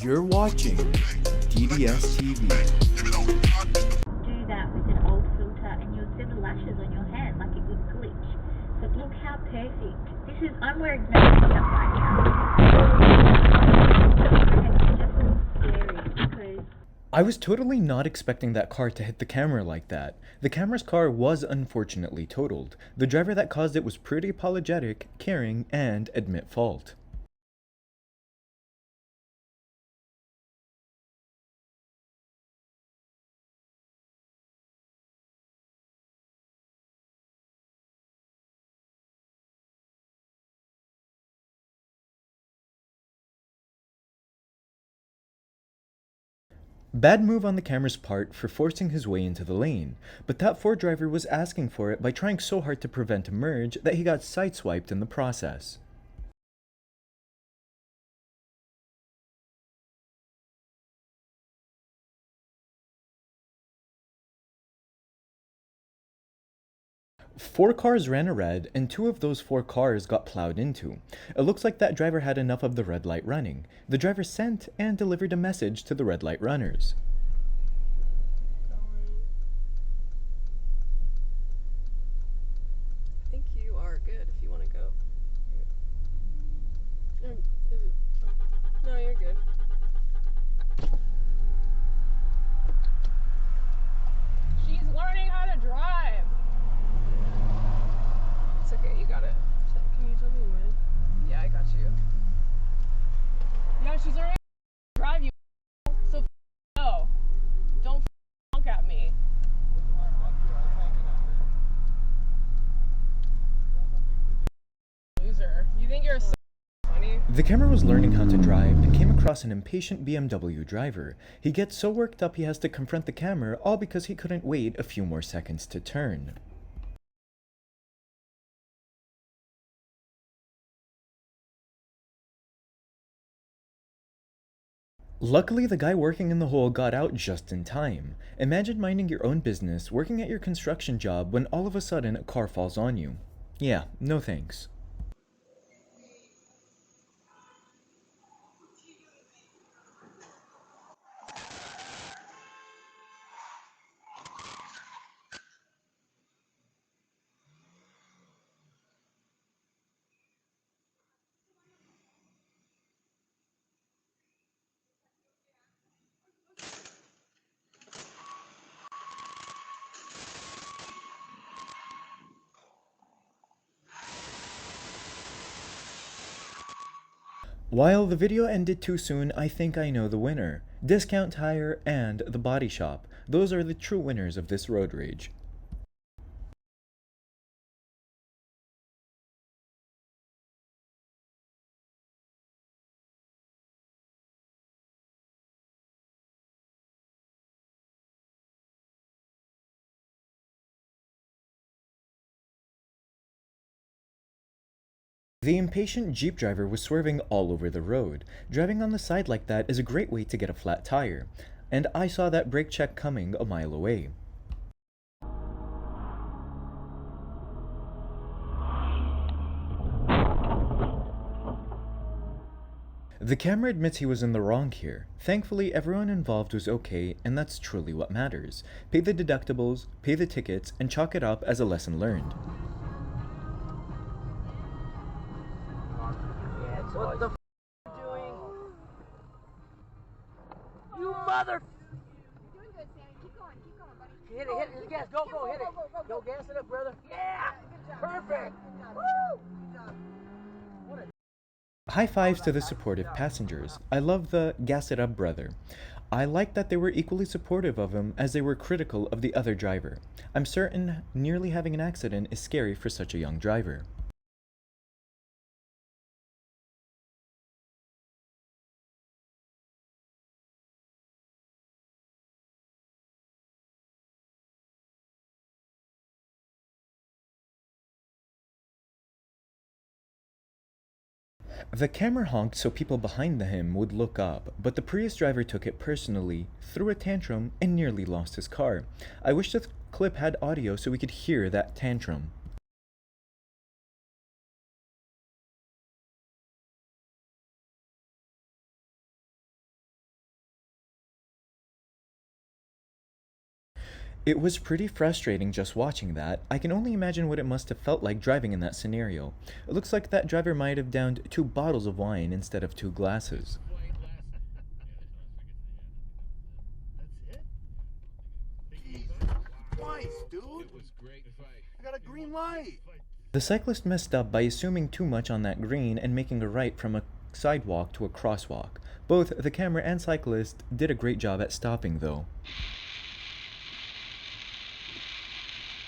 You're watching DDS TV. Do that with an old filter and you'll see the lashes on your hand like it would glitch. But look how perfect. I'm wearing no makeup right now. It's just scary because I was totally not expecting that car to hit the camera like that. The camera's car was unfortunately totaled. The driver that caused it was pretty apologetic, caring, and admit fault. Bad move on the camera's part for forcing his way into the lane, but that Ford driver was asking for it by trying so hard to prevent a merge that he got sideswiped in the process. Four cars ran a red, and two of those four cars got plowed into. It looks like that driver had enough of the red light running. The driver sent and delivered a message to the red light runners. I think you are good if you want to go. No, you're good. She's learning how to drive. It's okay, you got it. Can you tell me when? Yeah, I got you. Yeah, she's learning how to drive, you. So no. Don't honk at me. Loser. You think you're so funny? The camera was learning how to drive and came across an impatient BMW driver. He gets so worked up he has to confront the camera, all because he couldn't wait a few more seconds to turn. Luckily, the guy working in the hole got out just in time. Imagine minding your own business, working at your construction job, when all of a sudden a car falls on you. Yeah, no thanks. While the video ended too soon, I think I know the winner. Discount Tire and The Body Shop. Those are the true winners of this road rage. The impatient Jeep driver was swerving all over the road. Driving on the side like that is a great way to get a flat tire, and I saw that brake check coming a mile away. The camera admits he was in the wrong here. Thankfully, everyone involved was okay, and that's truly what matters. Pay the deductibles, pay the tickets, and chalk it up as a lesson learned. What the f doing? You mother. You're doing good, Sammy. Keep going, buddy. Hit it, hit it. Gas, go, hit it. Go, gas it up, brother. Yeah. Perfect. Woo. High fives to the supportive passengers. I love the gas it up brother. I like that they were equally supportive of him as they were critical of the other driver. I'm certain nearly having an accident is scary for such a young driver. The camera honked so people behind him would look up, but the Prius driver took it personally, threw a tantrum, and nearly lost his car. I wish this clip had audio so we could hear that tantrum. It was pretty frustrating just watching that. I can only imagine what it must have felt like driving in that scenario. It looks like that driver might have downed 2 bottles of wine instead of 2 glasses. Twice, dude. I got a green light. The cyclist messed up by assuming too much on that green and making a right from a sidewalk to a crosswalk. Both the camera and cyclist did a great job at stopping though.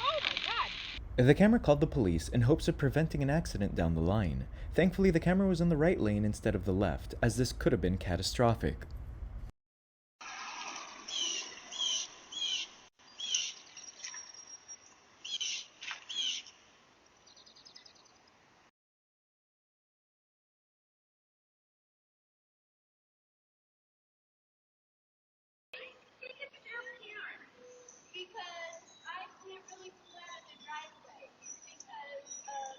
Oh my god! The camera called the police in hopes of preventing an accident down the line. Thankfully, the camera was in the right lane instead of the left, as this could have been catastrophic. Because I can't really pull out of the driveway because of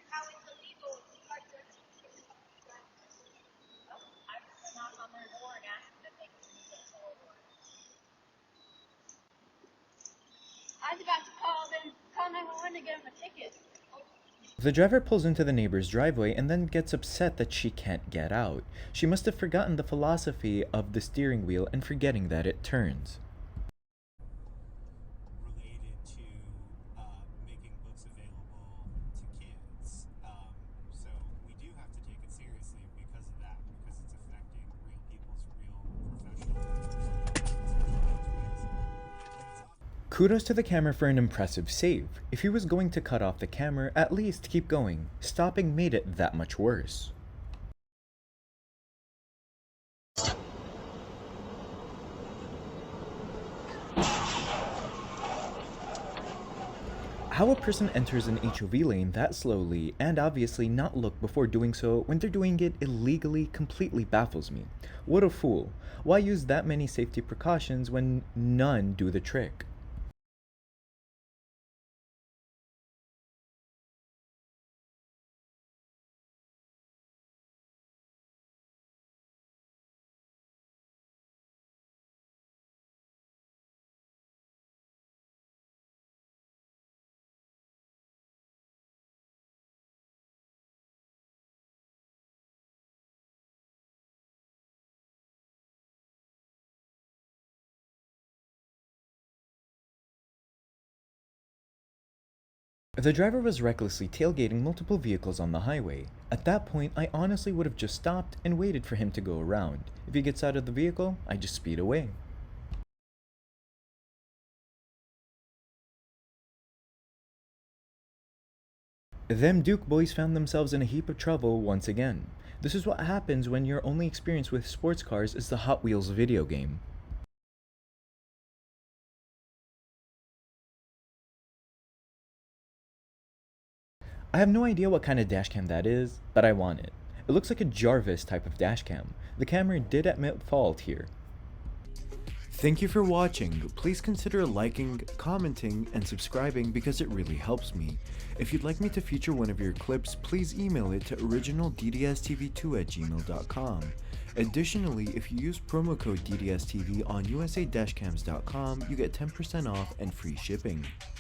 how it's illegal to park there. I can knock on their door and ask them if they can move it forward. I was about to call 911 to give them a ticket. The driver pulls into the neighbor's driveway and then gets upset that she can't get out. She must have forgotten the philosophy of the steering wheel and forgetting that it turns. Related to making books available to kids. So we do have to take it seriously because of that, because it's affecting real people's real professional. Kudos to the camera for an impressive save. If he was going to cut off the camera, at least keep going. Stopping made it that much worse. How a person enters an HOV lane that slowly, and obviously not look before doing so when they're doing it illegally, completely baffles me. What a fool. Why use that many safety precautions when none do the trick? The driver was recklessly tailgating multiple vehicles on the highway. At that point, I honestly would have just stopped and waited for him to go around. If he gets out of the vehicle, I just speed away. Them Duke boys found themselves in a heap of trouble once again. This is what happens when your only experience with sports cars is the Hot Wheels video game. I have no idea what kind of dashcam that is, but I want it. It looks like a Jarvis type of dashcam. The camera did admit fault here. Thank you for watching. Please consider liking, commenting, and subscribing because it really helps me. If you'd like me to feature one of your clips, please email it to originalddstv2@gmail.com. Additionally, if you use promo code DDSTV on usadashcams.com, you get 10% off and free shipping.